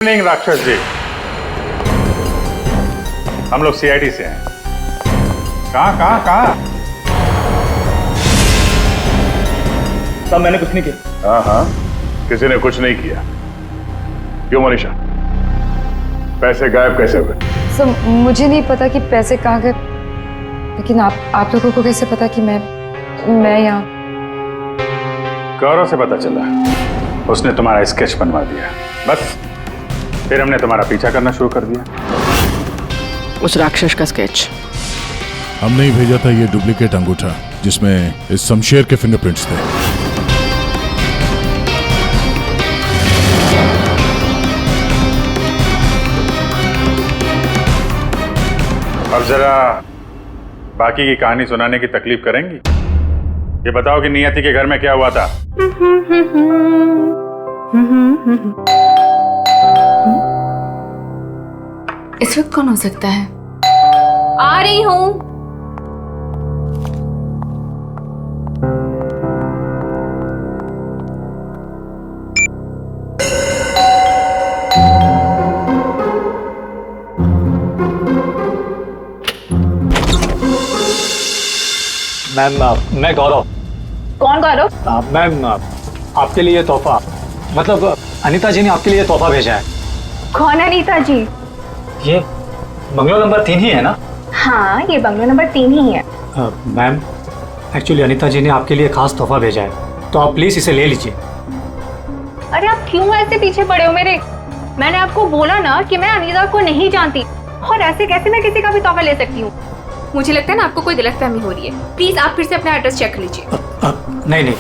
नहीं राक्षस जी, हम लोग सीआईडी से हैं। कहाँ कहाँ कहाँ? साहब मैंने कुछ नहीं किया। हाँ, किसी ने कुछ नहीं किया। क्यों मनीषा, पैसे गायब कैसे हुए? सर मुझे नहीं पता कि पैसे कहाँ गए, लेकिन आप लोगों को कैसे पता कि मैं यहाँ? गौरव से पता चला, उसने तुम्हारा स्केच बनवा दिया। बस फिर हमने तुम्हारा पीछा करना शुरू कर दिया। उस राक्षस का स्केच हमने ही भेजा था। ये डुप्लीकेट अंगूठा जिसमें इस शमशेर के फिंगरप्रिंट्स थे। अब जरा बाकी की कहानी सुनाने की तकलीफ करेंगी? ये बताओ कि नियति के घर में क्या हुआ था? इस वक्त कौन हो सकता है? आ रही हूँ। मैम मैं गौरव। कौन गौरव? मैम आपके लिए तोहफा, मतलब अनीता जी ने आपके लिए तोहफा भेजा है। कौन अनीता जी? ये बंगलो नंबर 3 ही है ना? हाँ, ये बंगलो नंबर 3 ही है। मैम एक्चुअली अनीता जी ने आपके लिए खास तोहफा भेजा है, तो आप प्लीज इसे ले लीजिए। अरे आप क्यों ऐसे पीछे पड़े हो मेरे? मैंने आपको बोला ना कि मैं अनीता को नहीं जानती, और ऐसे कैसे मैं किसी का भी तोहफा ले सकती हूँ? मुझे लगता है ना आपको कोई गलतफहमी हो रही है। प्लीज आप फिर से अपना एड्रेस चेक कर लीजिए। नहीं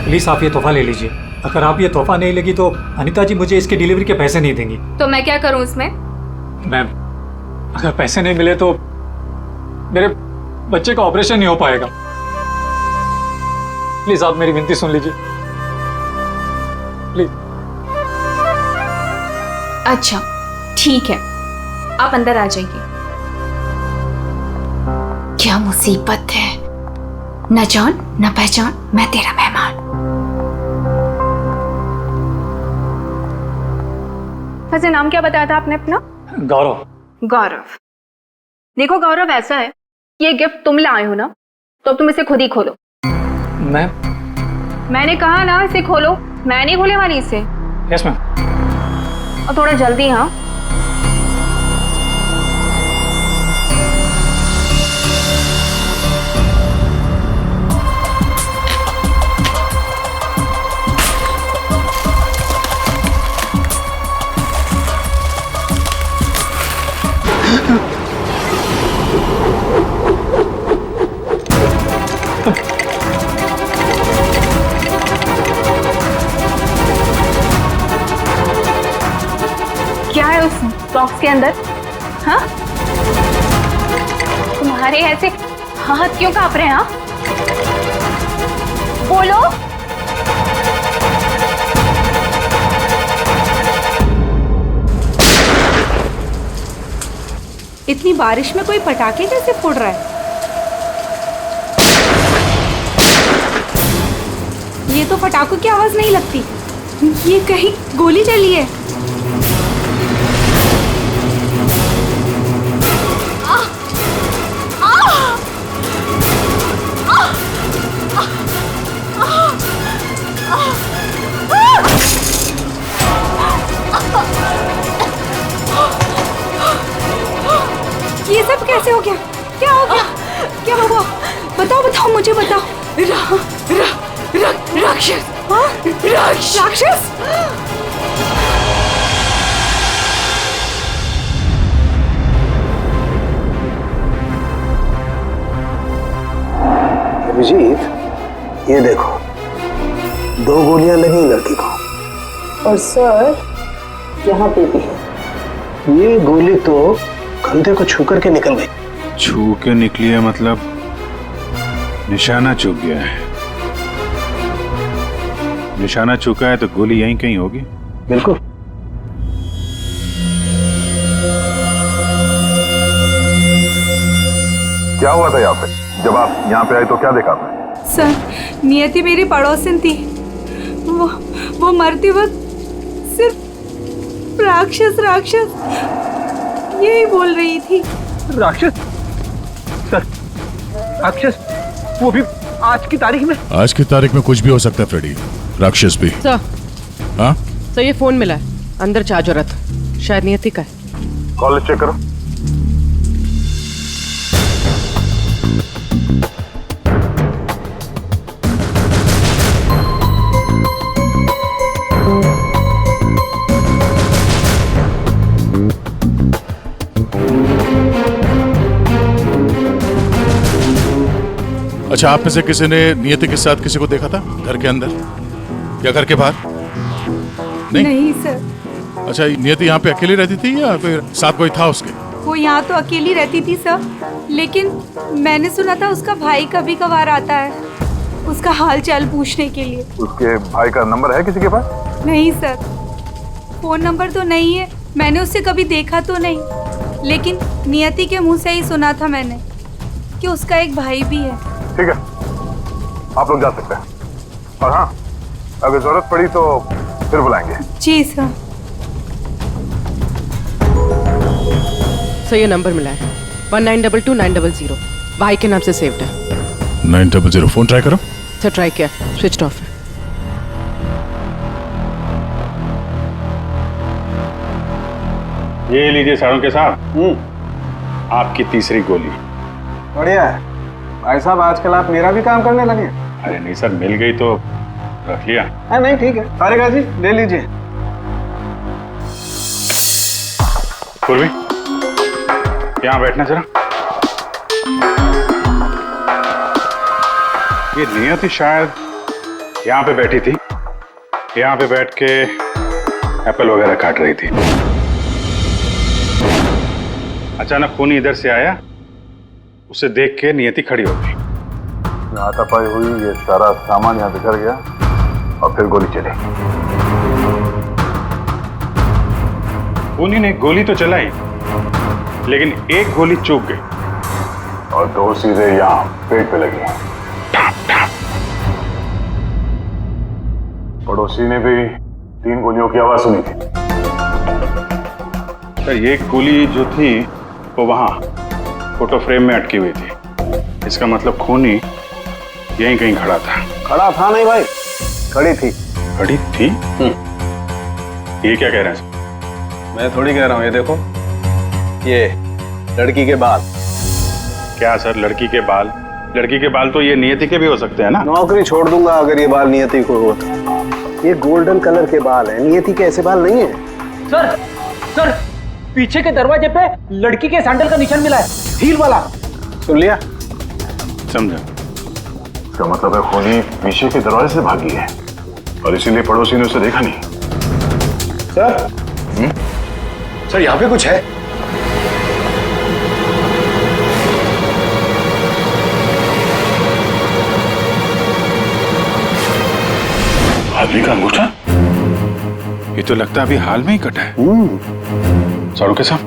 प्लीज आप ये तोहफा ले लीजिए। अगर आप ये तोहफा नहीं लेगी तो अनीता जी मुझे इसकी डिलीवरी के पैसे नहीं देंगी। तो मैं क्या करूँ इसमें? मैम अगर पैसे नहीं मिले तो मेरे बच्चे का ऑपरेशन नहीं हो पाएगा। प्लीज आप मेरी विनती सुन लीजिए, प्लीज। अच्छा ठीक है, आप अंदर आ जाइए। क्या मुसीबत है, न जान न पहचान, मैं तेरा मेहमान। वैसे नाम क्या बताया था आपने अपना? गौरव। गौरव। देखो गौरव, ऐसा है, ये गिफ्ट तुम लाए हो ना, तो तुम इसे खुद ही खोलो। मैंने कहा ना इसे खोलो, मैं नहीं खोलने वाली इसे। Yes ma'am. और थोड़ा जल्दी। हाँ क्या है उस बॉक्स के अंदर? हाँ, तुम्हारे ऐसे हाथ क्यों कांप रहे हैं? हाँ बोलो। इतनी बारिश में कोई पटाखे कैसे फोड़ रहा है? ये तो पटाखों की आवाज नहीं लगती, ये कहीं गोली चली है। ये सब कैसे हो गया? क्या हो गया? क्या हुआ? बताओ मुझे बताओ। राक्षस। हाँ? राक्षस? अभिजीत, ये देखो 2 गोलियां लगी लड़की को। और सर यहाँ पे भी है। ये गोली तो कंधे को छू करके निकल गई। छू के निकली है मतलब निशाना चूक गया है। निशाना चूका है तो गोली यहीं कहीं होगी। बिल्कुल। क्या हुआ था यहाँ पे? जब आप यहाँ पे आए तो क्या देखा आपने? सर, नियति मेरी पड़ोसन थी। वो मरते वक्त राक्षस राक्षस यही बोल रही थी। राक्षस? सर, राक्षस वो भी आज की तारीख में? आज की तारीख में कुछ भी हो सकता है फ्रेडी, राक्षस भी। सर, हाँ सर ये फोन मिला है, अंदर चार्ज हो रहा था, शायद नियति का है। कॉल चेक करो। अच्छा, आप में से किसी ने नियति के साथ किसी को देखा था घर के अंदर या घर के बाहर? नहीं सर। अच्छा, नियति यहाँ पे अकेली रहती थी या फिर साथ कोई था उसके? वो यहाँ तो अकेली रहती थी सर, लेकिन मैंने सुना था उसका भाई कभी कभार आता है उसका हाल चाल पूछने के लिए। उसके भाई का नंबर है किसी के पास? नहीं सर, फोन नंबर तो नहीं है, मैंने उससे कभी देखा तो नहीं, लेकिन नियति के मुंह से ही सुना था मैंने कि उसका एक भाई भी है। ठीक है, आप लोग जा सकते हैं, और हाँ, अगर जरूरत पड़ी तो फिर बुलाएंगे। जी सर। सर ये नंबर मिला है 1922-900, भाई के नाम से सेव्ड है। 900, फोन ट्राई करो। सर ट्राई किया, स्विच ऑफ है। ये लीजिए साड़ों साहब, आपकी तीसरी गोली। बढ़िया है भाई साहब, आजकल आप मेरा भी काम करने लगे। अरे नहीं सर, मिल गई तो रख लिया। नहीं ठीक है, तारिका जी ले लीजिए। पूर्वी, यहाँ बैठना जरा। ये नियति शायद यहाँ पे बैठी थी, यहाँ पे बैठ के एप्पल वगैरह काट रही थी। अचानक खूनी इधर से आया, उसे देख के नियति खड़ी हो गई। हाथापाई हुई, ये सारा सामान यहाँ बिखर गया और फिर गोली चली। खूनी ने गोली तो चलाई, लेकिन एक गोली चूक गई और दो सीधे यहाँ पेट पे लगी। पड़ोसी ने भी 3 गोलियों की आवाज सुनी थी। सर ये गोली जो थी वो वहां फोटो फ्रेम में अटकी हुई थी। इसका मतलब खूनी यहीं कहीं खड़ा था। खड़ा था नहीं भाई, खड़ी थी। खड़ी थी? ये क्या कह रहे हैं? मैं थोड़ी कह रहा हूँ, ये देखो, ये लड़की के बाल। क्या सर, लड़की के बाल? लड़की के बाल तो ये नियति के भी हो सकते हैं ना। नौकरी छोड़ दूंगा अगर ये बाल नियति को हो तो। ये गोल्डन कलर के बाल है, नियति के ऐसे बाल नहीं है। सर पीछे के दरवाजे पे लड़की के सैंडल का निशान मिला है, हील वाला। सुन लिया? समझा। इसका मतलब है खूनी पीछे के दरवाजे से भागी है और इसीलिए पड़ोसी ने उसे देखा नहीं। सर, सर यहाँ पे कुछ है। आदमी का अंगूठा? ये तो लगता है अभी हाल में ही कटा है। साड़ू के साथ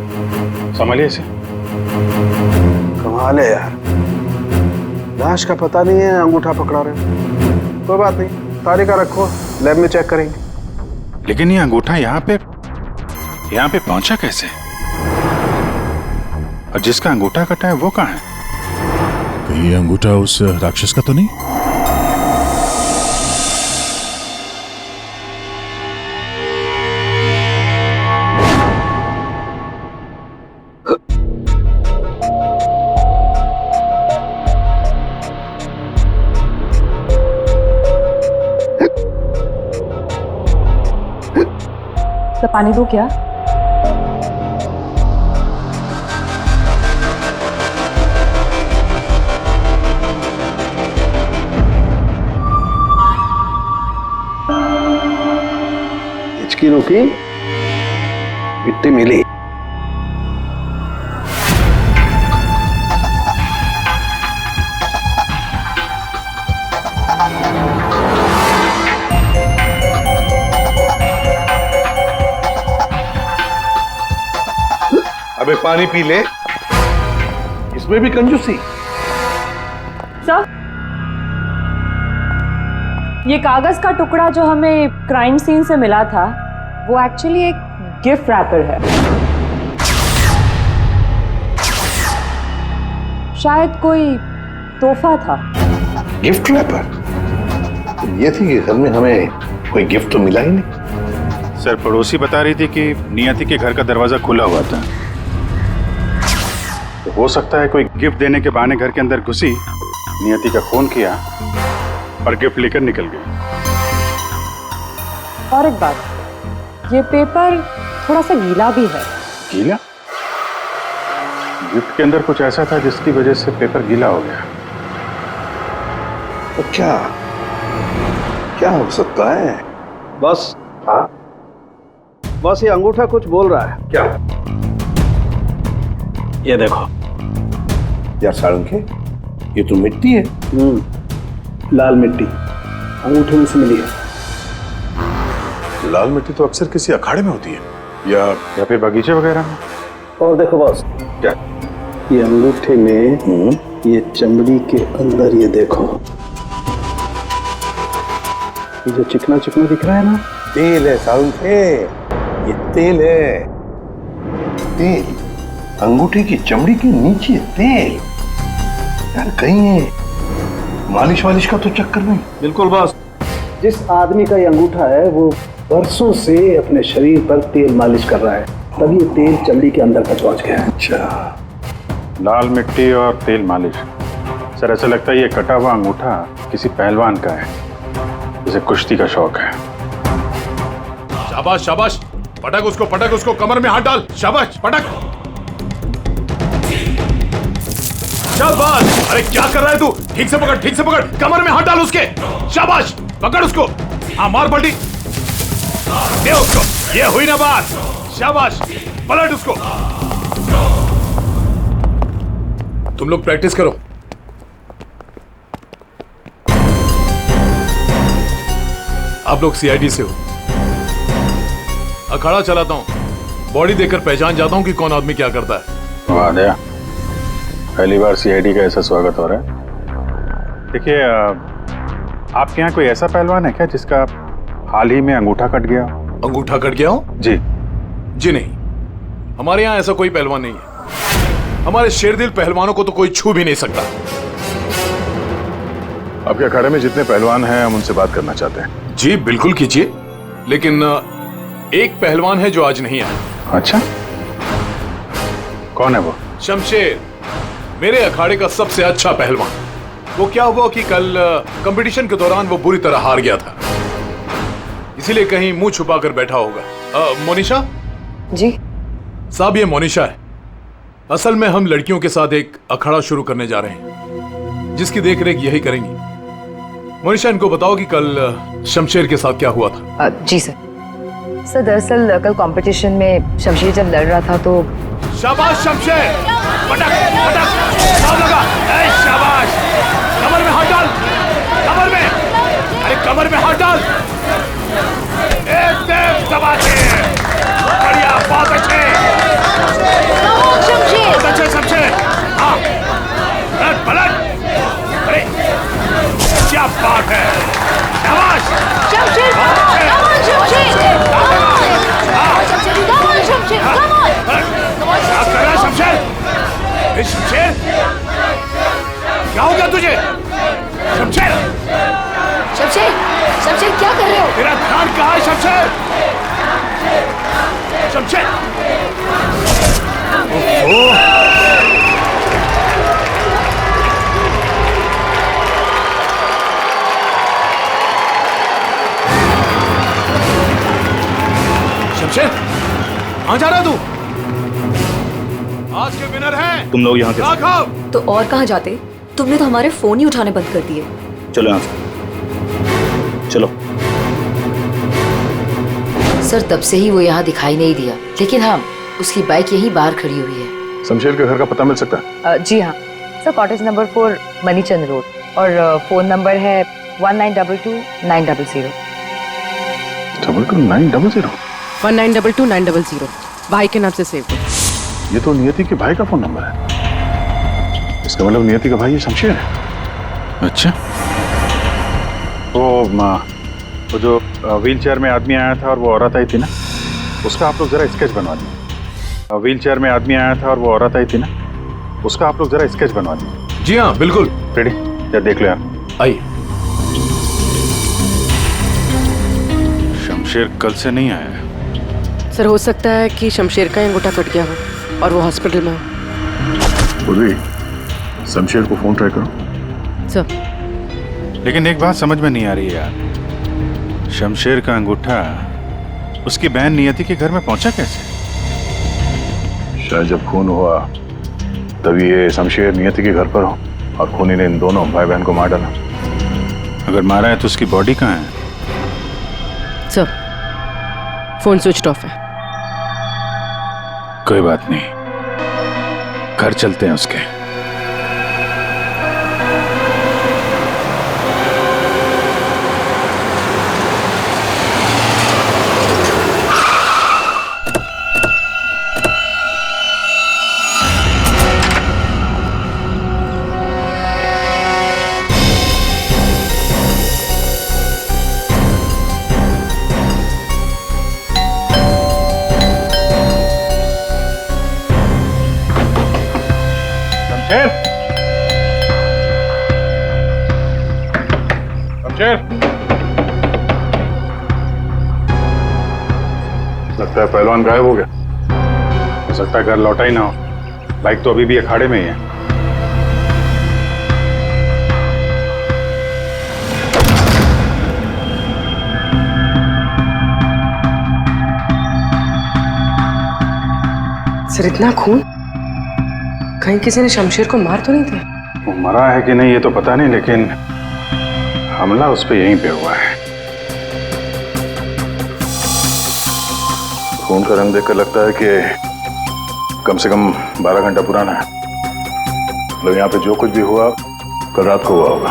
संभालिए इसे। कमाल है यार, लाश का पता नहीं है, अंगूठा पकड़ा रहे। कोई बात नहीं, तारिका रखो, लैब में चेक करेंगे। लेकिन ये अंगूठा यहाँ पे पहुंचा कैसे? और जिसका अंगूठा कटा है वो कहाँ है? कहीं ये अंगूठा उस राक्षस का तो नहीं? तो पानी दो क्या? हिचकी रुकी, मिट्टी मिली। अबे पानी पी ले, इसमें भी कंजूसी। सर, ये कागज का टुकड़ा जो हमें क्राइम सीन से मिला था, वो एक्चुअली एक गिफ्ट रैपर है। शायद कोई तोहफा था। Gift wrapper? ये थी कि घर में हमें कोई गिफ्ट तो मिला ही नहीं। सर, पड़ोसी बता रही थी कि नियति के घर का दरवाजा खुला हुआ था, तो हो सकता है कोई गिफ्ट देने के बहाने घर के अंदर घुसी, नियति का फोन किया और गिफ्ट लेकर निकल गई। और एक बात, ये पेपर थोड़ा सा गीला भी है। गीला? गिफ्ट के अंदर कुछ ऐसा था जिसकी वजह से पेपर गीला हो गया। तो क्या हो सकता है? बस हाँ, बस ये अंगूठा कुछ बोल रहा है। क्या? ये देखो यार सारंगे, ये तो मिट्टी है। लाल मिट्टी अंगूठे में से मिली है। लाल मिट्टी तो अक्सर किसी अखाड़े में होती है, या फिर बगीचे वगैरह में। और देखो बॉस, क्या? ये अंगूठे में ये चमड़ी के अंदर ये देखो, ये जो चिकना चिकना दिख रहा है ना, तेल है सारंगे, ये तेल है। तेल अंगूठे की चमड़ी के नीचे तेल। यार कहीं मालिश वालिश का तो चक्कर नहीं? बिल्कुल बॉस, जिस आदमी का ये अंगूठा है वो बरसों से अपने शरीर पर तेल मालिश कर रहा है, तभी ये तेल चमड़ी के अंदर तक पहुंच गया है। अच्छा, लाल मिट्टी और तेल मालिश। सर, ऐसा लगता है ये कटा हुआ अंगूठा किसी पहलवान का है, जिसे कुश्ती का शौक है। शाबाश शाबाश, पटक उसको, कमर में हाथ डाल। शाबाश, पटक। शाबाश। अरे क्या कर रहा है तू? ठीक से पकड़, कमर में हाथ डाल उसके। शाबाश, पकड़ उसको। हाँ, मार पलटी दे उसको। ये हुई ना बात। शाबाश, पलट उसको। तुम लोग प्रैक्टिस करो। आप लोग सीआईडी से हो। अखाड़ा चलाता हूं, बॉडी देखकर पहचान जाता हूं कि कौन आदमी क्या करता है। वाह दया, पहली बार सीआईडी का ऐसा स्वागत हो रहा है। देखिए, आपके यहाँ कोई ऐसा पहलवान है क्या जिसका हाल ही में अंगूठा कट गया? अंगूठा कट गया हो? जी नहीं, हमारे यहाँ ऐसा कोई पहलवान नहीं है। हमारे शेरदिल पहलवानों को तो कोई छू भी नहीं सकता। आपके अखाड़े में जितने पहलवान हैं हम उनसे बात करना चाहते हैं। जी बिल्कुल कीजिए, लेकिन एक पहलवान है जो आज नहीं आया। अच्छा, कौन है वो? शमशेर, मेरे अखाड़े का सबसे अच्छा पहलवान। वो क्या हुआ कि कल कंपटीशन के दौरान वो बुरी तरह हार गया था, इसीलिए कहीं मुंह छुपा कर बैठा होगा। मोनिशा जी साहब, ये मोनिशा है। असल में हम लड़कियों के साथ एक अखाड़ा शुरू करने जा रहे हैं, जिसकी देखरेख यही करेंगी। मोनिशा, इनको बताओ कि कल शमशेर के साथ क्या हुआ था। जी सर। सर, दरअसल कल कंपटीशन में शमशेर जब लड़ रहा था तो। शाबाश शमशेर, पटक पटक, दाव लगा। ए शाबाश, कमर में हाथ डाल, कमर में। अरे कमर में हाथ डाल। एकदम दबाते, बढ़िया, बहुत अच्छे, बहुत अच्छे शमशेर। हाँ, पलट पलट। अरे क्या बात है, शाबाश शमशेर, क्या कर रहा है शमशेर? शमशेर, क्या हो गया तुझे? शमशेर, शमशेर, शमशेर क्या कर रहे हो? तेरा ध्यान कहाँ है शमशेर? शमशेर, शमशेर, कहाँ जा रहा है तू? आज के विनर हैं तुम लोग यहाँ के। राघव। तो और कहाँ जाते? तुमने तो हमारे फोन ही उठाने बंद कर दिए। चलो यहाँ से, चलो। सर, तब से ही वो यहाँ दिखाई नहीं दिया, लेकिन हाँ, उसकी बाइक यहीं बाहर खड़ी हुई है। शमशेर के घर का पता मिल सकता है? जी हाँ सर, कॉटेज नंबर 4 मनीचंद रोड, और फोन नंबर है 1922-900। 22-900? 1922-900 भाई के नाम से सेव है। ये तो नियति के भाई का फोन नंबर है। इसका मतलब नियति का भाई ये शमशेर है। अच्छा, वो जो व्हील चेयर में आदमी आया था और वो औरत आई थी ना, उसका आप लोग जरा स्केच बनवा दीजिए। व्हील चेयर में आदमी आया था और वो औरत आई थी ना, उसका आप लोग जरा स्केच बनवा दीजिए। जी हाँ बिल्कुल। रेडी? या देख लो यार। आइए। शमशेर कल से नहीं आया है। सर हो सकता है कि शमशेर का अंगूठा कट गया हो और वो हॉस्पिटल में हो। उर्वी, शमशेर को फोन ट्राई करो। सर। लेकिन एक बात समझ में नहीं आ रही है यार, शमशेर का अंगूठा उसकी बहन नियति के घर में पहुंचा कैसे? शायद जब खून हुआ तभी ये शमशेर नियति के घर पर हो और खूनी ने इन दोनों भाई बहन को मार डाला। अगर मारा है तो उसकी बॉडी कहाँ है? सर फोन स्विच ऑफ है। कोई बात नहीं, घर चलते हैं उसके। लगता है पहलवान गायब हो गया। हो सकता है घर लौटा ही ना हो। बाइक तो अभी भी अखाड़े में ही है। सर इतना खून, कहीं किसी ने शमशेर को मार तो नहीं दिया? वो मरा है कि नहीं ये तो पता नहीं, लेकिन हमला उस पर यहीं पे हुआ है। खून का रंग देखकर लगता है कि कम से कम 12 घंटा पुराना है। मतलब यहाँ पे जो कुछ भी हुआ कल रात को हुआ होगा।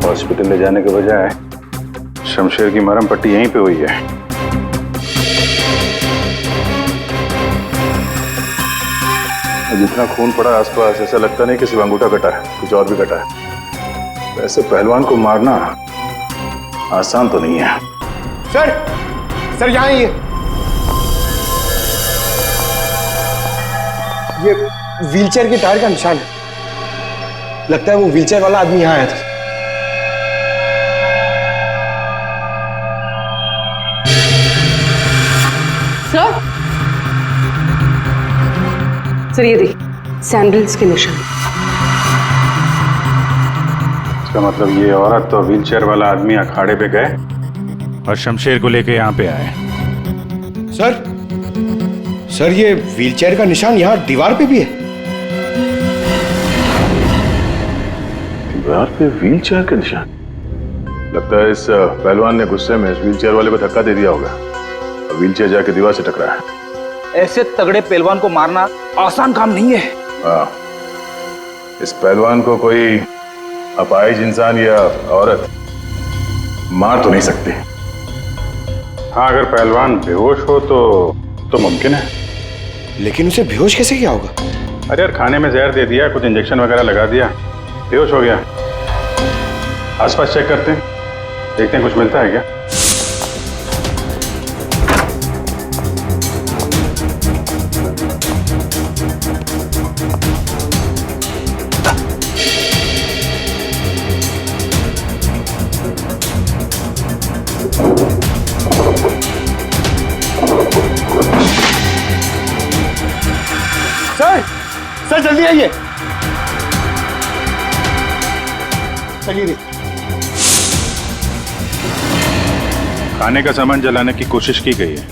हॉस्पिटल ले जाने के बजाय शमशेर की मरहम पट्टी यहीं पे हुई है। जितना खून पड़ा आसपास ऐसा लगता नहीं कि सिर्फ अंगूठा कटा है, कुछ और भी कटा है। वैसे पहलवान को मारना आसान तो नहीं है। सर यहाँ ये व्हीलचेयर के टायर का निशान है। लगता है वो व्हीलचेयर वाला आदमी यहाँ आया था। सर ये देखिए सैंडल्स के निशान। इसका मतलब ये औरत तो व्हीलचेयर वाला आदमी अखाड़े पे गए और शमशेर को लेके यहाँ पे आए। सर ये व्हीलचेयर का निशान यहाँ दीवार पे भी है। दीवार पे व्हीलचेयर का निशान? लगता है इस पहलवान ने गुस्से में इस व्हीलचेयर वाले को धक्का दे दिया होगा और व्हीलचेयर जाके दीवार से टकरा है। ऐसे तगड़े पहलवान को मारना आसान काम नहीं है। हाँ, इस पहलवान को कोई अपाहिज इंसान या औरत मार तो नहीं सकती। हाँ, अगर पहलवान बेहोश हो तो मुमकिन है। लेकिन उसे बेहोश कैसे किया होगा? अरे यार, खाने में जहर दे दिया, कुछ इंजेक्शन वगैरह लगा दिया, बेहोश हो गया। आसपास चेक करते हैं, देखते हैं कुछ मिलता है क्या। सर जल्दी आइए। चलिए। खाने का सामान जलाने की कोशिश की गई है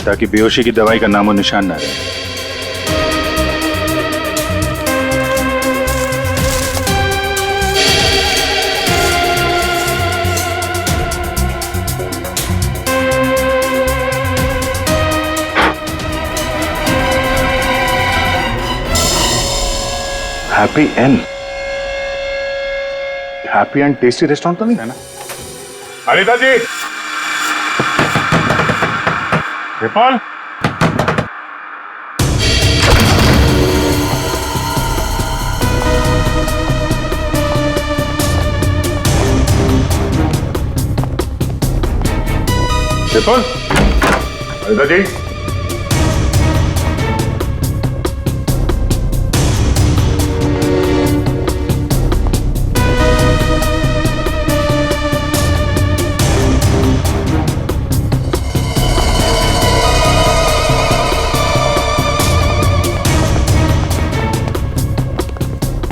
ताकि बेहोशी की दवाई का नामो निशान न रहे। हैप्पी एंड टेस्टी रेस्टोरेंट तो नहीं है ना? अनिता जी, विपुल, विपुल, अनिता जी,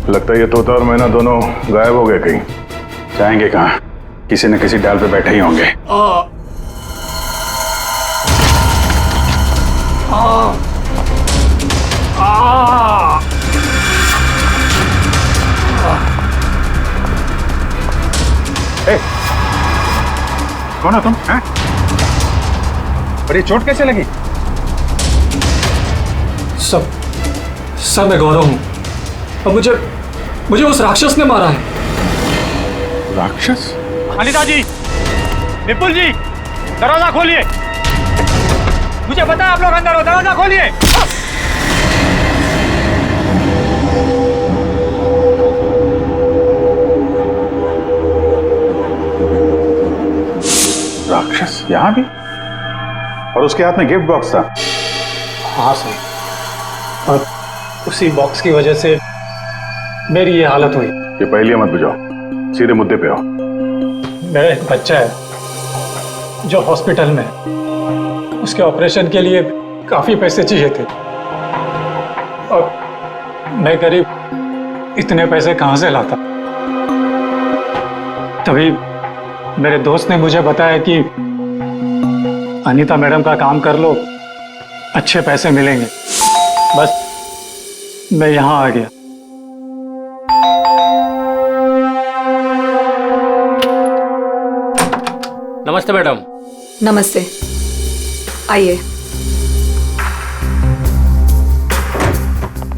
लगता है ये तोता और मैना दोनों गायब हो गए कहीं। जाएंगे कहाँ? किसी न किसी डाल पे बैठे ही होंगे। कौन हो तुम? हैं? बड़ी चोट कैसे लगी? सब मैं गौरव हूँ और मुझे उस राक्षस ने मारा है। राक्षस? अनिता जी, विपुल जी, दरवाजा खोलिए। मुझे पता है आप लोग अंदर हो, दरवाजा खोलिए। राक्षस यहाँ भी? और उसके हाथ में गिफ्ट बॉक्स था। हाँ सर, और उसी बॉक्स की वजह से मेरी ये हालत हुई। ये पहेलियां मत बुझाओ, सीधे मुद्दे पे आओ। मेरा एक बच्चा है जो हॉस्पिटल में है। उसके ऑपरेशन के लिए काफी पैसे चाहिए थे और मैं गरीब इतने पैसे कहां से लाता। तभी मेरे दोस्त ने मुझे बताया कि अनीता मैडम का काम कर लो, अच्छे पैसे मिलेंगे। बस मैं यहां आ गया। नमस्ते मैडम। नमस्ते, आइए।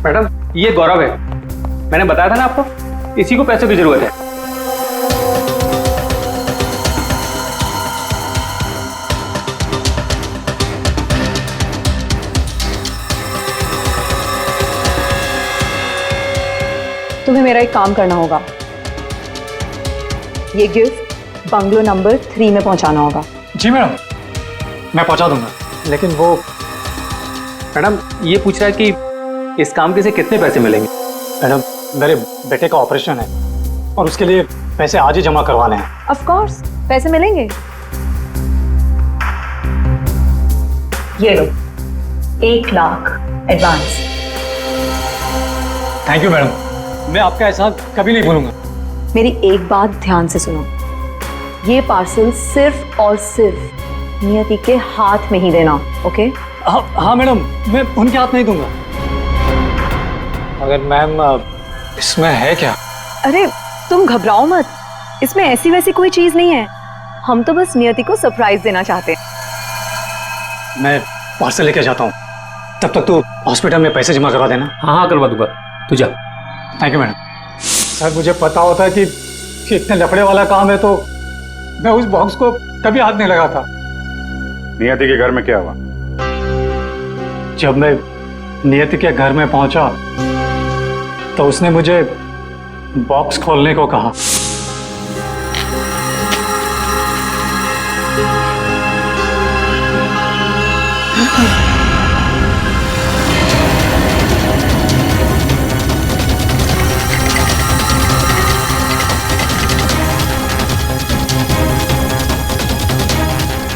मैडम, ये गौरव है। मैंने बताया था ना आपको, इसी को पैसों की जरूरत है। तुम्हें मेरा एक काम करना होगा। ये गिफ्ट बंगलो नंबर 3 में पहुंचाना होगा। जी मैडम, मैं पहुंचा दूंगा। लेकिन वो मैडम, ये पूछ रहा है कि इस काम के से कितने पैसे मिलेंगे? मैडम, मेरे बेटे का ऑपरेशन है और उसके लिए पैसे आज ही जमा करवाने हैं। ऑफ कोर्स, पैसे मिलेंगे। ये लो, 1 lakh advance. Thank you madam, मैं आपका एहसान कभी नहीं भूलूंगा। मेरी एक बात ध्यान से सुनो, ये पार्सल सिर्फ और सिर्फ नियति के हाथ में ही देना, ओके? हाँ मैडम, मैं उनके हाथ नहीं दूंगा। मगर मैम, इसमें है क्या? अरे तुम घबराओ मत, इसमें ऐसी वैसी कोई चीज नहीं है। हम तो बस नियति को सरप्राइज देना चाहते हैं। मैं पार्सल लेके जाता हूँ, तब तक तू हॉस्पिटल में पैसे जमा करवा देना। हाँ करवा दूंगा, तू जा। Thank you madam. सर, मुझे पता होता है कि इतने लफड़े वाला काम है तो मैं उस बॉक्स को कभी हाथ नहीं लगाता। नियति के घर में क्या हुआ? जब मैं नियति के घर में पहुंचा तो उसने मुझे बॉक्स खोलने को कहा।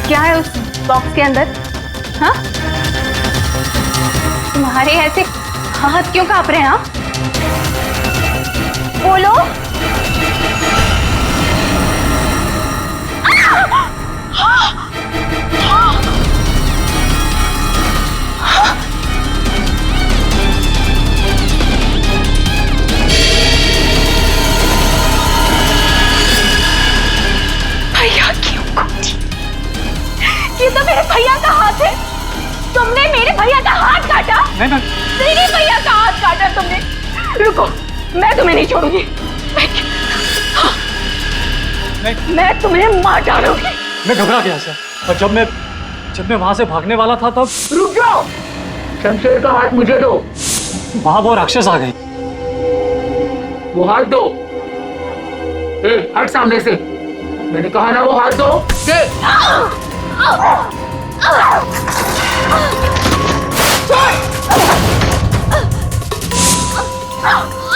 क्या है उस बॉक्स के अंदर? हाँ, तुम्हारे ऐसे हाथ क्यों कांप रहे हैं? हाँ, बोलो। भैया क्यों कूदी? ये तो मेरे भैया का हाथ है। तुमने मेरे भैया का हाथ काटा? नहीं। मेरे भैया का हाथ काटा तुमने। रुको, मैं तुम्हें नहीं छोड़ूंगी। मैं तुम्हें मार डालूंगी। मैं घबरा गया सर, और जब मैं वहां से भागने वाला था तब। रुक जाओ, शमशेर का हाथ मुझे दो। वहां वो राक्षस आ गई। वो हाथ दो। हट सामने से, मैंने कहा ना वो हाथ दो।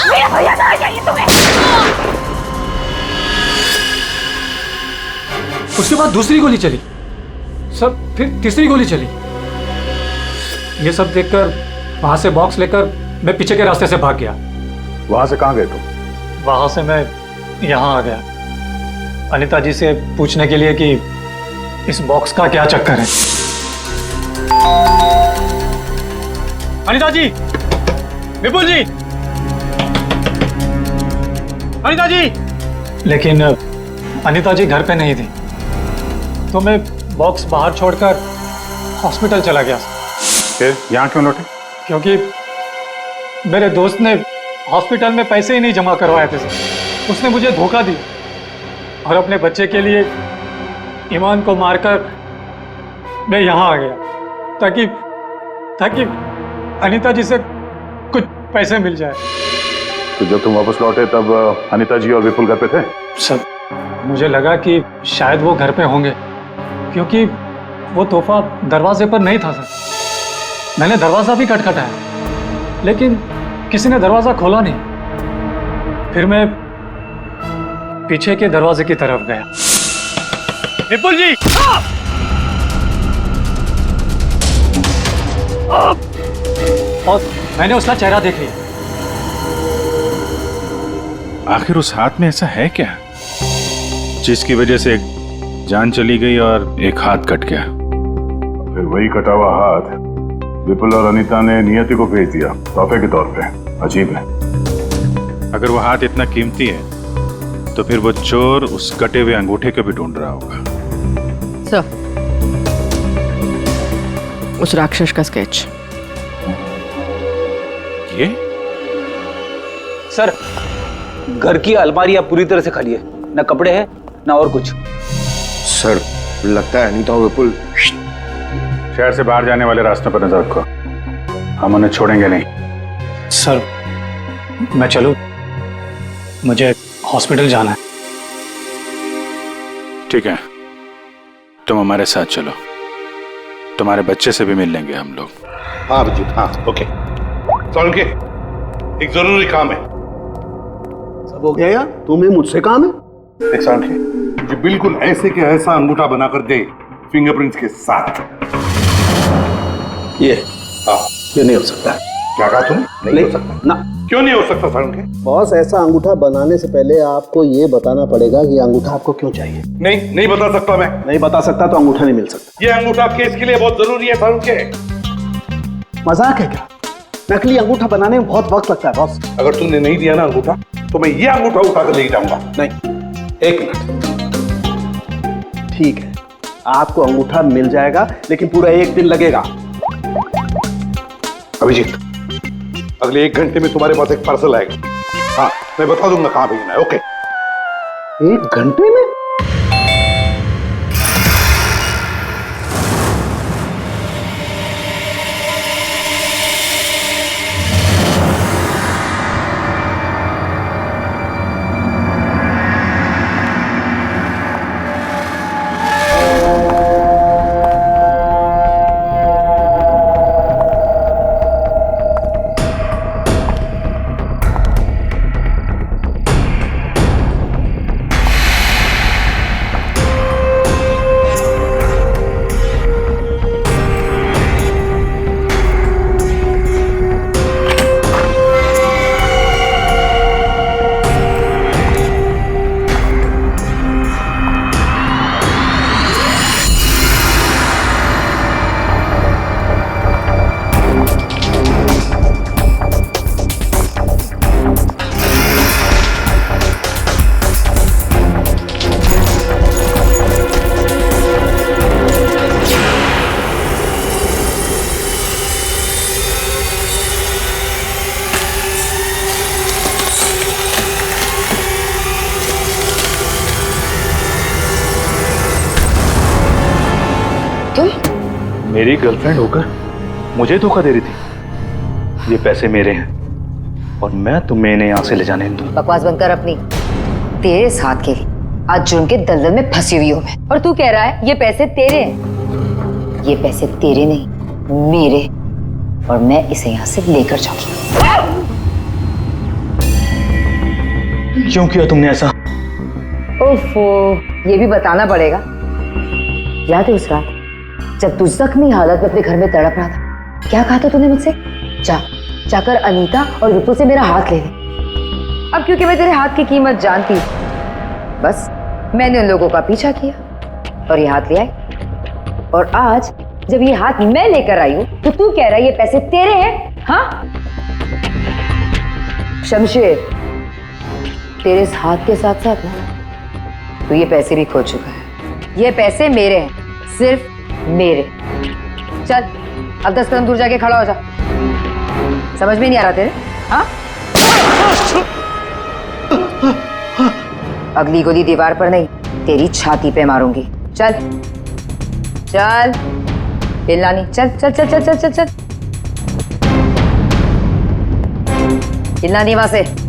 मेरा भैया कहाँ चाहिए तुम्हें? उसके बाद दूसरी गोली चली, सब फिर तीसरी गोली चली। ये सब देखकर वहां से बॉक्स लेकर मैं पीछे के रास्ते से भाग गया। वहां से कहाँ गए तुम? वहां से मैं यहाँ आ गया अनीता जी से पूछने के लिए कि इस बॉक्स का क्या चक्कर है। अनीता जी, विपुल जी, अनीता जी। लेकिन अनीता जी घर पे नहीं थी, तो मैं बॉक्स बाहर छोड़कर हॉस्पिटल चला गया। फिर यहाँ क्यों लौटे? क्योंकि मेरे दोस्त ने हॉस्पिटल में पैसे ही नहीं जमा करवाए थे। उसने मुझे धोखा दी और अपने बच्चे के लिए ईमान को मारकर मैं यहाँ आ गया ताकि अनीता जी से कुछ पैसे मिल जाए। तो जब तुम वापस लौटे तब अनीता जी और विपुल घर पे थे? सब मुझे लगा कि शायद वो घर पे होंगे, क्योंकि वो तोहफा दरवाजे पर नहीं था सर। मैंने दरवाजा भी खटखटाया, लेकिन किसी ने दरवाजा खोला नहीं। फिर मैं पीछे के दरवाजे की तरफ गया। विपुल जी! और मैंने उसका चेहरा देख लिया। आखिर उस हाथ में ऐसा है क्या जिसकी वजह से एक जान चली गई और एक हाथ कट गया? फिर वही कटा हुआ हाथ विपुल और अनीता ने नियति को भेज दिया तोहफे के तौर पे। अजीब है। अगर वो हाथ इतना कीमती है तो फिर वो चोर उस कटे हुए अंगूठे को भी ढूंढ रहा होगा। सर, उस राक्षस का स्केच। ये सर, घर की अलमारियां पूरी तरह से खाली है, ना कपड़े हैं ना और कुछ। सर, लगता है अनीता और विपुल शहर से बाहर जाने वाले रास्तों पर नजर रखो, हम उन्हें छोड़ेंगे नहीं। सर, मैं चलूं? मुझे हॉस्पिटल जाना है। ठीक है, तुम हमारे साथ चलो, तुम्हारे बच्चे से भी मिल लेंगे हम लोग। हाँ अभिजीत, हाँ ओके। सोलंकी, एक जरूरी काम है। सब हो गया यार, तुम्हें मुझसे काम है? एक सोलंकी, मुझे बिल्कुल ऐसे के ऐसा अंगूठा बनाकर दे फिंगरप्रिंट्स के साथ। ये नहीं हो सकता। क्या कहा तुमने? नहीं हो सकता ना। क्यों नहीं हो सकता सोलंकी? बॉस, ऐसा अंगूठा बनाने से पहले आपको ये बताना पड़ेगा कि अंगूठा आपको क्यों चाहिए। नहीं बता सकता मैं। नहीं बता सकता तो अंगूठा नहीं मिल सकता। ये अंगूठा केस के लिए बहुत जरूरी है सोलंकी। मजाक है क्या? नकली अंगूठा बनाने में बहुत वक्त लगता है बॉस। अगर तुमने नहीं दिया ना अंगूठा तो मैं ये अंगूठा उठाकर ले जाऊंगा। नहीं, एक मिनट। ठीक है, आपको अंगूठा मिल जाएगा, लेकिन पूरा 1 दिन लगेगा। अभिजीत, अगले 1 घंटे में तुम्हारे पास एक पार्सल आएगा। हाँ, मैं बता दूंगा कहां भेजना है। ओके? 1 घंटे में? मेरी गर्लफ्रेंड होकर मुझे धोखा दे रही थी। ये पैसे मेरे हैं और मैं तुम्हें इन्हें यहां से ले जाने दूं। बकवास बंद कर अपनी। तेरे साथ के आज जुर्म के दलदल में फंसी हुई हूं मैं। और तू कह रहा है ये पैसे तेरे हैं। ये पैसे तेरे नहीं, मेरे। और मैं इसे यहां से लेकर जाऊंगी। क्यों किया तुमने ऐसा? ओफो, ये भी बताना पड़ेगा। याद है उस रात जब तू जख्मी हालत में अपने घर में तड़प रहा था, क्या कहा था तूने मुझसे? जाकर अनीता और विपुल से मेरा हाथ ले ले। अब क्योंकि मैं तेरे हाथ की कीमत जानती हूँ, बस मैंने उन लोगों का पीछा किया और ये हाथ ले आई। और आज जब ये हाथ मैं लेकर आई हूं तो तू कह रहा है ये पैसे तेरे हैं? हाँ शमशेर, तेरे इस हाथ के साथ साथ ना तू ये पैसे भी खो चुका है। ये पैसे मेरे हैं, सिर्फ मेरे। चल अब 10 कदम दूर जाके खड़ा हो जा। समझ में नहीं आ रहा तेरे? हाँ, अगली गोली दीवार पर नहीं, तेरी छाती पे मारूंगी। चल चल, हिलना नहीं। चल चल चल चल चल चल चल, हिलना नहीं वहां से।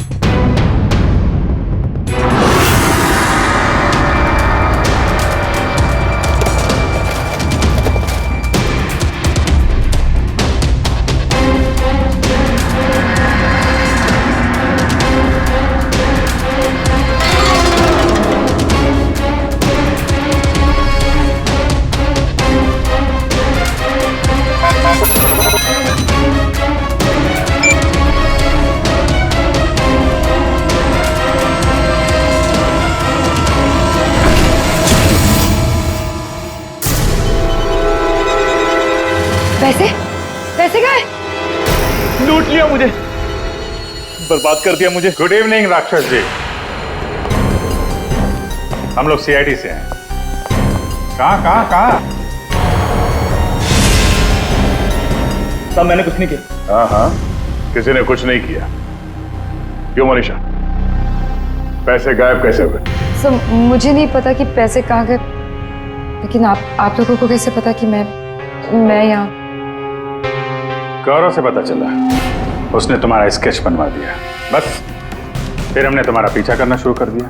पैसे पैसे कहाँ हैं? लूट लिया मुझे, बर्बाद कर दिया मुझे। गुड इवनिंग राक्षस जी, हम लोग सीआईडी से हैं। कहाँ? साहब मैंने कुछ नहीं किया। हाँ, किसी ने कुछ नहीं किया। क्यों मनीषा, पैसे गायब कैसे हुए? सर मुझे नहीं पता कि पैसे कहाँ गए, लेकिन आप लोगों को कैसे पता कि मैं यहाँ? गौरव से पता चला, उसने तुम्हारा स्केच बनवा दिया। बस फिर हमने तुम्हारा पीछा करना शुरू कर दिया।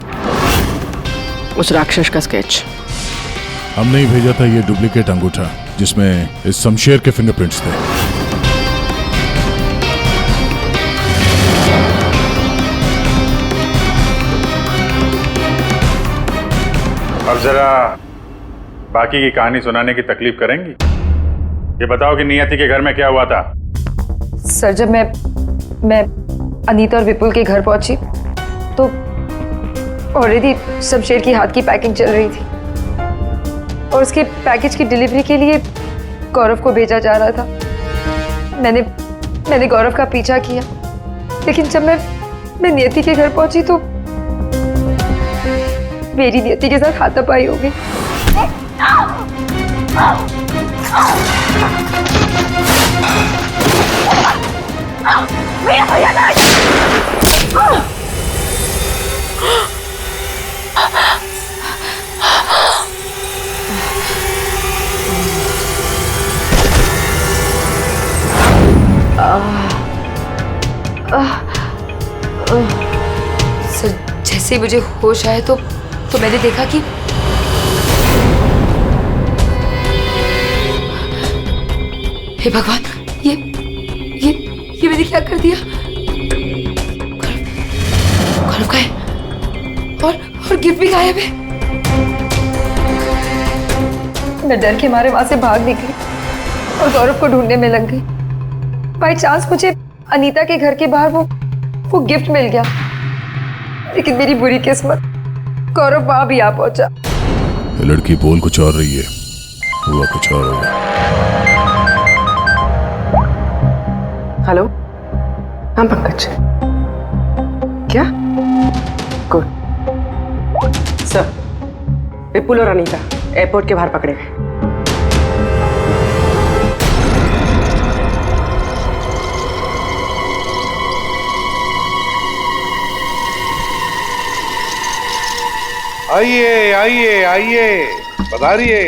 उस राक्षस का स्केच हमने ही भेजा था, ये डुप्लीकेट अंगूठा जिसमें इस शमशेर के फिंगरप्रिंट्स थे। अब जरा बाकी की कहानी सुनाने की तकलीफ करेंगी? ये बताओ कि नियति के घर में क्या हुआ था? सर जब मैं अनीता और विपुल के घर पहुंची तो ऑलरेडी शमशेर की हाथ की पैकिंग चल रही थी और उसके पैकेज की डिलीवरी के लिए गौरव को भेजा जा रहा था। मैंने गौरव का पीछा किया, लेकिन जब मैं नियति के घर पहुंची तो मेरी नियति के साथ हाथापाई हो गई। सर जैसे ही मुझे होश आया तो मैंने देखा कि हे भगवान, ये मैंने क्या कर दिया? गौरव का है और गिफ्ट भी गायब है। मैं डर के मारे वहां से भाग निकली और गौरव को ढूंढने में लग गई। बाई चांस मुझे अनीता के घर के बाहर वो गिफ्ट मिल गया, लेकिन मेरी बुरी किस्मत गौरव वहां भी आ पहुंचा। ये लड़की बोल कुछ और रही है, हुआ कुछ और होगा। हेलो, हाँ पंकज, क्या? गुड सर, विपुल और अनीता एयरपोर्ट के बाहर पकड़े गए। आइए आइए आइए, पधारिए।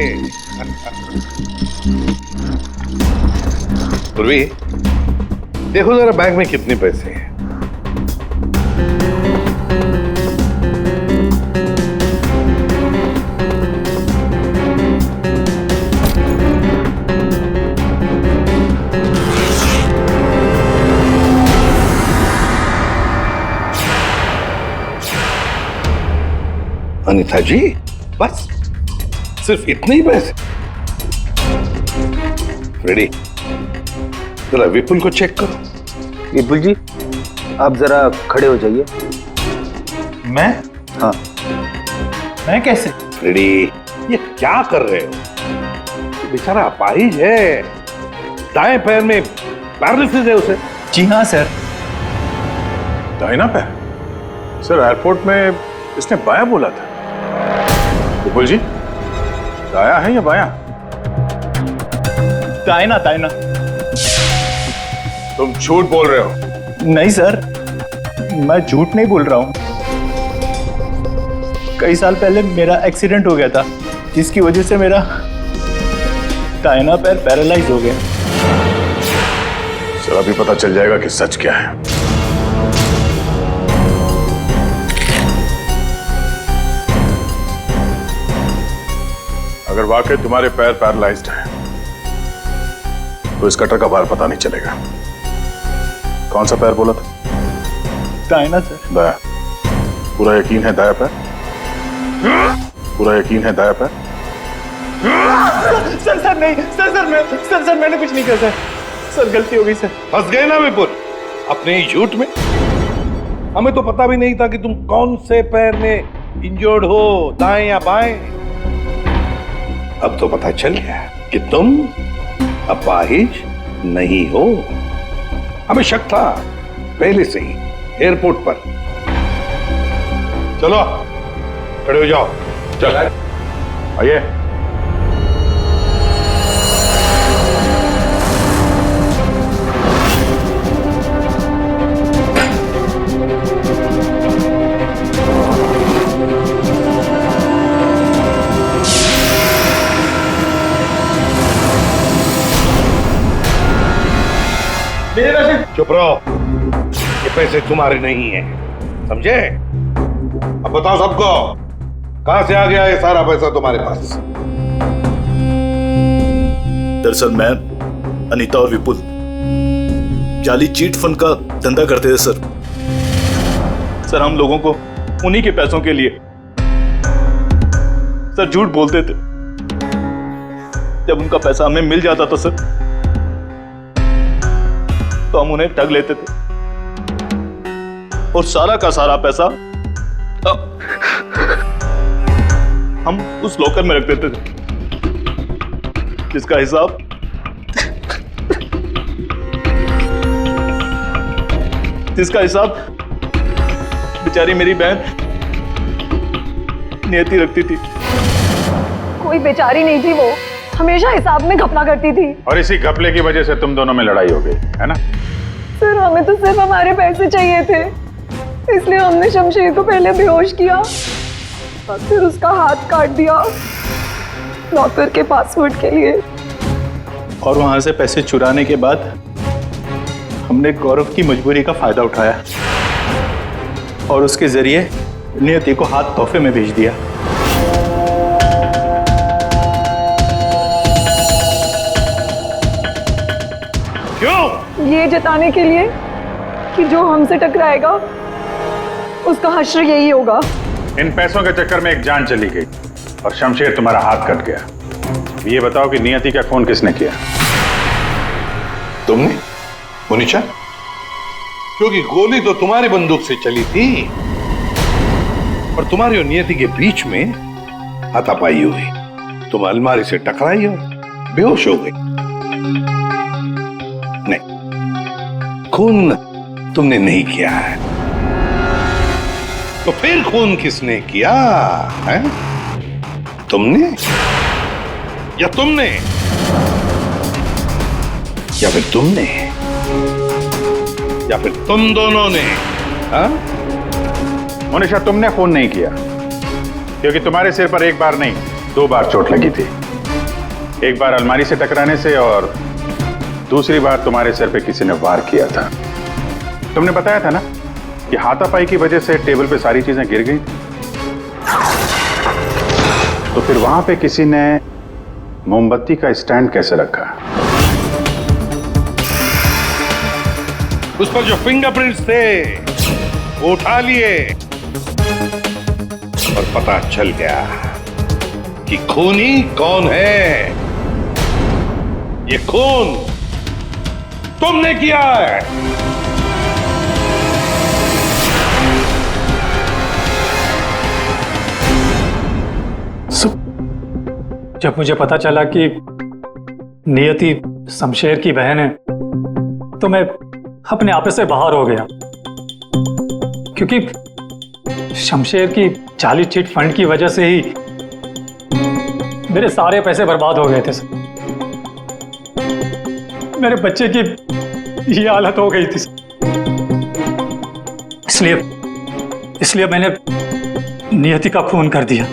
पूर्वी, देखो जरा बैंक में कितने पैसे हैं। अनीता जी, बस सिर्फ इतने ही पैसे? रेडी, जरा विपुल को चेक करो। विपुल जी, आप जरा खड़े हो जाइए। मैं? हाँ। मैं कैसे? रेडी, ये क्या कर रहे हो? बेचारा अपाहिज है, दाएं पैर में पैरालिसिस है उसे। जी हाँ सर। दाहिना पैर? सर एयरपोर्ट में इसने बायां बोला था। विपुल जी, दाया है या बायां? दाहिना दाहिना। तुम झूठ बोल रहे हो। नहीं सर, मैं झूठ नहीं बोल रहा हूँ। कई साल पहले मेरा एक्सीडेंट हो गया था, जिसकी वजह से मेरा दाहिना पैर पैरालाइज हो गया। सर अभी पता चल जाएगा कि सच क्या है। अगर वाकई तुम्हारे पैर पैरालाइज्ड हैं, तो इस कटर का भार पता नहीं चलेगा। कौन सा पैर बोला था? दाहिना सर। दाया। पूरा यकीन है दाया पैर? पूरा यकीन है दाया पैर? सर नहीं, सर मैंने कुछ नहीं किया सर, गलती हो गई सर। फंस गए ना विपुल अपने ही झूठ में। हमें तो पता भी नहीं था कि तुम कौन से पैर में इंजर्ड हो, दाएं या बाएं। अब तो पता चल गया कि तुम अपाहिज नहीं हो। हमें शक था पहले से ही एयरपोर्ट पर। चलो खड़े हो जाओ। चल आइए। चुप रहो, ये पैसे तुम्हारे नहीं हैं, समझे? अब बताओ सबको, कहां से आ गया ये सारा पैसा तुम्हारे पास? दरअसल मैं, अनीता और विपुल जाली चीट फंड का धंधा करते थे सर। सर हम लोगों को उन्हीं के पैसों के लिए सर झूठ बोलते थे। जब उनका पैसा हमें मिल जाता था सर, तो हम उन्हें ठग लेते थे और सारा का सारा पैसा हम उस लॉकर में रख देते थे, जिसका हिसाब बेचारी मेरी बहन नियति रखती थी। कोई बेचारी नहीं थी, वो हमेशा हिसाब में घपला करती थी। और इसी घपले की वजह से तुम दोनों में लड़ाई हो गई है ना? सर हमें तो सिर्फ हमारे पैसे चाहिए थे, इसलिए हमने शमशेर को पहले बेहोश किया और फिर उसका हाथ काट दिया लॉकर के पासवर्ड के लिए। और वहां से पैसे चुराने के बाद हमने गौरव की मजबूरी का फायदा उठाया और उसके जरिए नियति को हाथ तोहफे में भेज दिया। क्यों? ये जताने के लिए कि जो हमसे टकराएगा उसका हश्र यही होगा। इन पैसों के चक्कर में एक जान चली गई और शमशेर तुम्हारा हाथ कट गया। ये बताओ कि नियति का खून किसने किया? तुमने, मुनीशा? क्योंकि गोली तो तुम्हारी बंदूक से चली थी और तुम्हारी और नियति के बीच में हाथापाई हुई। तुम अलमारी से टकराई और बेहोश हो गई। नहीं, खून तुमने नहीं किया है। तो फिर खून किसने किया है? तुमने या तुमने या फिर तुमने या फिर तुम दोनों ने? हाँ? मोनिशा, तुमने खून नहीं किया क्योंकि तुम्हारे सिर पर एक बार नहीं 2 बार चोट लगी थी। एक बार अलमारी से टकराने से और दूसरी बार तुम्हारे सिर पे किसी ने वार किया था। तुमने बताया था ना कि हाथापाई की वजह से टेबल पे सारी चीजें गिर गई। तो फिर वहां पे किसी ने मोमबत्ती का स्टैंड कैसे रखा? उस पर जो फिंगरप्रिंट्स थे वो उठा लिए और पता चल गया कि खूनी कौन है। ये खून तुमने किया है। जब मुझे पता चला कि नियति शमशेर की बहन है तो मैं अपने आप से बाहर हो गया, क्योंकि शमशेर की जाली चिट फंड की वजह से ही मेरे सारे पैसे बर्बाद हो गए थे सर। मेरे बच्चे की ये हालत हो गई थी इसलिए मैंने नियति का खून कर दिया।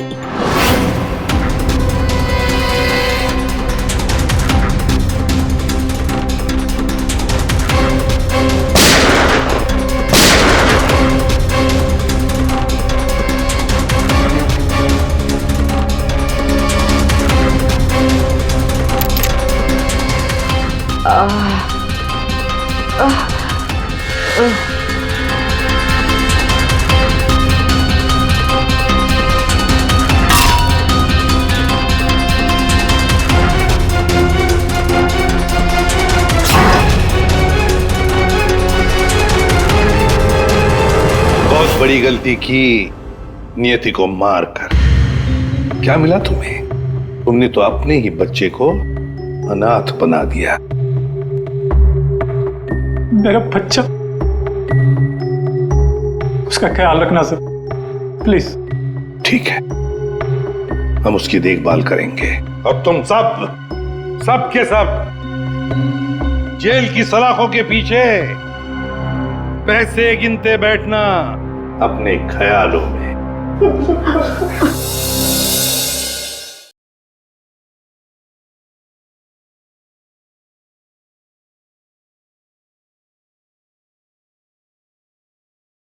बहुत बड़ी गलती की नियति को मारकर। क्या मिला तुम्हें? तुमने तो अपने ही बच्चे को अनाथ बना दिया। मेरा बच्चा, उसका ख्याल रखना सर, प्लीज। ठीक है, हम उसकी देखभाल करेंगे। अब तुम सब के सब जेल की सलाखों के पीछे पैसे गिनते बैठना अपने ख्यालों में।